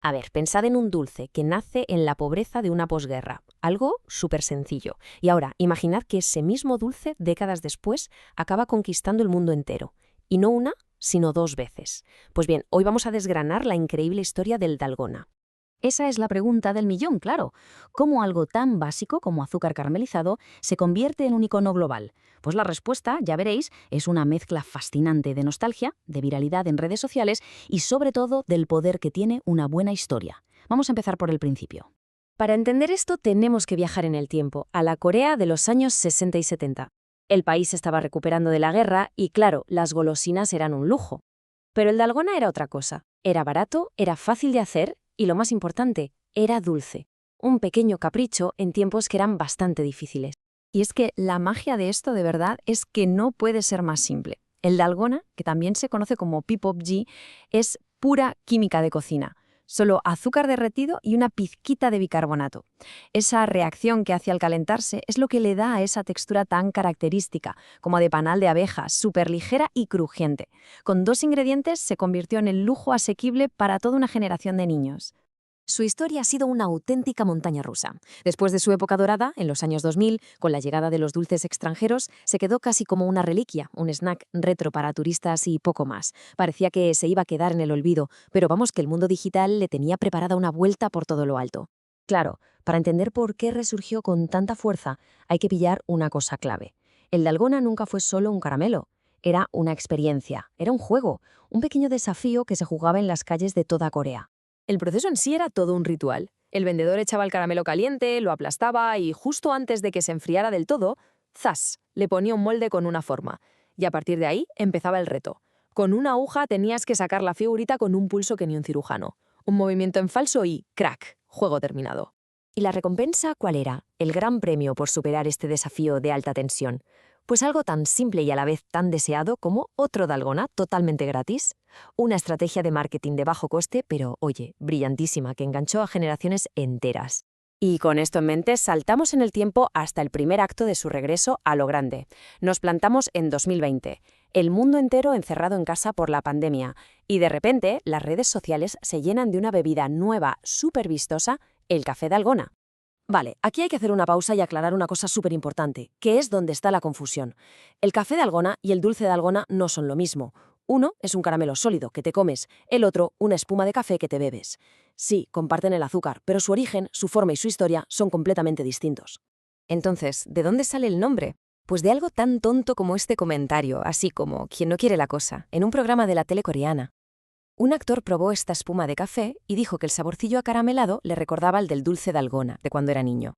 A ver, pensad en un dulce que nace en la pobreza de una posguerra, algo súper sencillo. Y ahora, imaginad que ese mismo dulce, décadas después, acaba conquistando el mundo entero. Y no una, sino dos veces. Pues bien, hoy vamos a desgranar la increíble historia del dalgona. Esa es la pregunta del millón, claro. ¿Cómo algo tan básico como azúcar caramelizado se convierte en un icono global? Pues la respuesta, ya veréis, es una mezcla fascinante de nostalgia, de viralidad en redes sociales y sobre todo del poder que tiene una buena historia. Vamos a empezar por el principio. Para entender esto tenemos que viajar en el tiempo, a la Corea de los años 60 y 70. El país estaba recuperando de la guerra y, claro, las golosinas eran un lujo. Pero el dalgona era otra cosa. Era barato, era fácil de hacer y, lo más importante, era dulce. Un pequeño capricho en tiempos que eran bastante difíciles. Y es que la magia de esto de verdad es que no puede ser más simple. El dalgona, que también se conoce como P-Pop-G, es pura química de cocina. Solo azúcar derretido y una pizquita de bicarbonato. Esa reacción que hace al calentarse es lo que le da a esa textura tan característica, como de panal de abeja, súper ligera y crujiente. Con dos ingredientes se convirtió en el lujo asequible para toda una generación de niños. Su historia ha sido una auténtica montaña rusa. Después de su época dorada, en los años 2000, con la llegada de los dulces extranjeros, se quedó casi como una reliquia, un snack retro para turistas y poco más. Parecía que se iba a quedar en el olvido, pero vamos que el mundo digital le tenía preparada una vuelta por todo lo alto. Claro, para entender por qué resurgió con tanta fuerza, hay que pillar una cosa clave. El dalgona nunca fue solo un caramelo. Era una experiencia, era un juego, un pequeño desafío que se jugaba en las calles de toda Corea. El proceso en sí era todo un ritual. El vendedor echaba el caramelo caliente, lo aplastaba y justo antes de que se enfriara del todo, ¡zas!, le ponía un molde con una forma. Y a partir de ahí empezaba el reto. Con una aguja tenías que sacar la figurita con un pulso que ni un cirujano. Un movimiento en falso y ¡crack!, juego terminado. ¿Y la recompensa cuál era? El gran premio por superar este desafío de alta tensión. Pues algo tan simple y a la vez tan deseado como otro dalgona totalmente gratis. Una estrategia de marketing de bajo coste, pero oye, brillantísima, que enganchó a generaciones enteras. Y con esto en mente, saltamos en el tiempo hasta el primer acto de su regreso a lo grande. Nos plantamos en 2020, el mundo entero encerrado en casa por la pandemia, y de repente las redes sociales se llenan de una bebida nueva, súper vistosa, el café dalgona. Vale, aquí hay que hacer una pausa y aclarar una cosa súper importante, que es donde está la confusión. El café de algona y el dulce de algona no son lo mismo. Uno es un caramelo sólido que te comes, el otro una espuma de café que te bebes. Sí, comparten el azúcar, pero su origen, su forma y su historia son completamente distintos. Entonces, ¿de dónde sale el nombre? Pues de algo tan tonto como este comentario, así como quien no quiere la cosa, en un programa de la tele coreana. Un actor probó esta espuma de café y dijo que el saborcillo acaramelado le recordaba al del dulce de algona, de cuando era niño.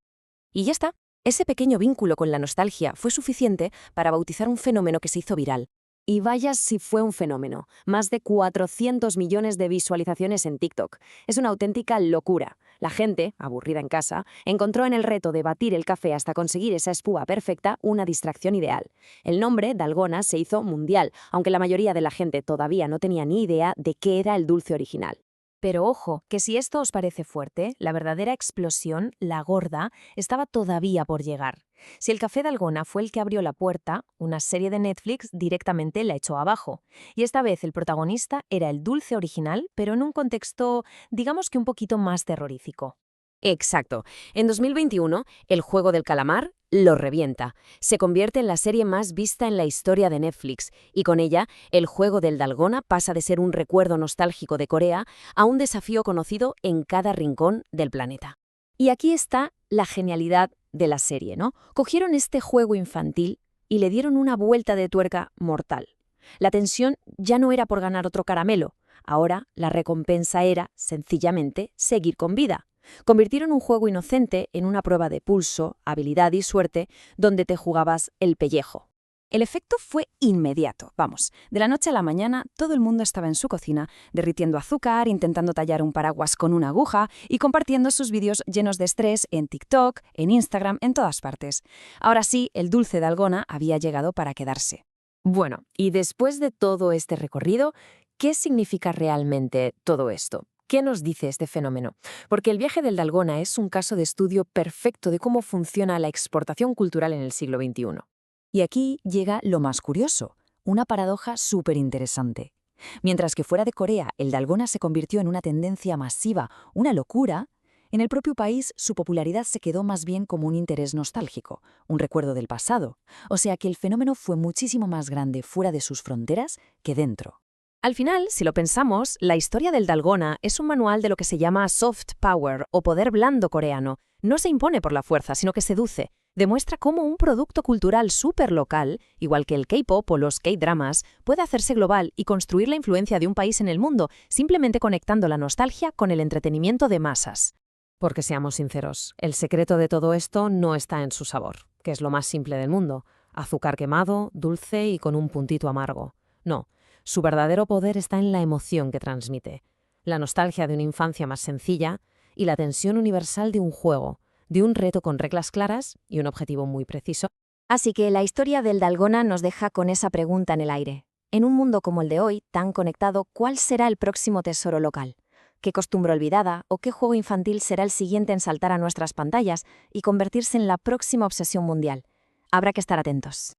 Y ya está. Ese pequeño vínculo con la nostalgia fue suficiente para bautizar un fenómeno que se hizo viral. Y vaya si fue un fenómeno. Más de 400 millones de visualizaciones en TikTok. Es una auténtica locura. La gente, aburrida en casa, encontró en el reto de batir el café hasta conseguir esa espuma perfecta una distracción ideal. El nombre, dalgona, se hizo mundial, aunque la mayoría de la gente todavía no tenía ni idea de qué era el dulce original. Pero ojo, que si esto os parece fuerte, la verdadera explosión, la gorda, estaba todavía por llegar. Si el café dalgona fue el que abrió la puerta, una serie de Netflix directamente la echó abajo. Y esta vez el protagonista era el dulce original, pero en un contexto, digamos que un poquito más terrorífico. Exacto. En 2021, El juego del calamar lo revienta. Se convierte en la serie más vista en la historia de Netflix y con ella, El juego del dalgona pasa de ser un recuerdo nostálgico de Corea a un desafío conocido en cada rincón del planeta. Y aquí está la genialidad de la serie, ¿no? Cogieron este juego infantil y le dieron una vuelta de tuerca mortal. La tensión ya no era por ganar otro caramelo, ahora la recompensa era, sencillamente, seguir con vida. Convirtieron un juego inocente en una prueba de pulso, habilidad y suerte, donde te jugabas el pellejo. El efecto fue inmediato, vamos. De la noche a la mañana, todo el mundo estaba en su cocina, derritiendo azúcar, intentando tallar un paraguas con una aguja y compartiendo sus vídeos llenos de estrés en TikTok, en Instagram, en todas partes. Ahora sí, el dulce de algona había llegado para quedarse. Bueno, y después de todo este recorrido, ¿qué significa realmente todo esto? ¿Qué nos dice este fenómeno? Porque el viaje del dalgona es un caso de estudio perfecto de cómo funciona la exportación cultural en el siglo XXI. Y aquí llega lo más curioso, una paradoja súper interesante. Mientras que fuera de Corea, el dalgona se convirtió en una tendencia masiva, una locura, en el propio país su popularidad se quedó más bien como un interés nostálgico, un recuerdo del pasado. O sea que el fenómeno fue muchísimo más grande fuera de sus fronteras que dentro. Al final, si lo pensamos, la historia del dalgona es un manual de lo que se llama soft power o poder blando coreano. No se impone por la fuerza, sino que seduce. Demuestra cómo un producto cultural súper local, igual que el K-pop o los K-dramas, puede hacerse global y construir la influencia de un país en el mundo, simplemente conectando la nostalgia con el entretenimiento de masas. Porque seamos sinceros, el secreto de todo esto no está en su sabor, que es lo más simple del mundo. Azúcar quemado, dulce y con un puntito amargo. No, su verdadero poder está en la emoción que transmite, la nostalgia de una infancia más sencilla y la tensión universal de un juego, de un reto con reglas claras y un objetivo muy preciso. Así que la historia del dalgona nos deja con esa pregunta en el aire. En un mundo como el de hoy, tan conectado, ¿cuál será el próximo tesoro local? ¿Qué costumbre olvidada o qué juego infantil será el siguiente en saltar a nuestras pantallas y convertirse en la próxima obsesión mundial? Habrá que estar atentos.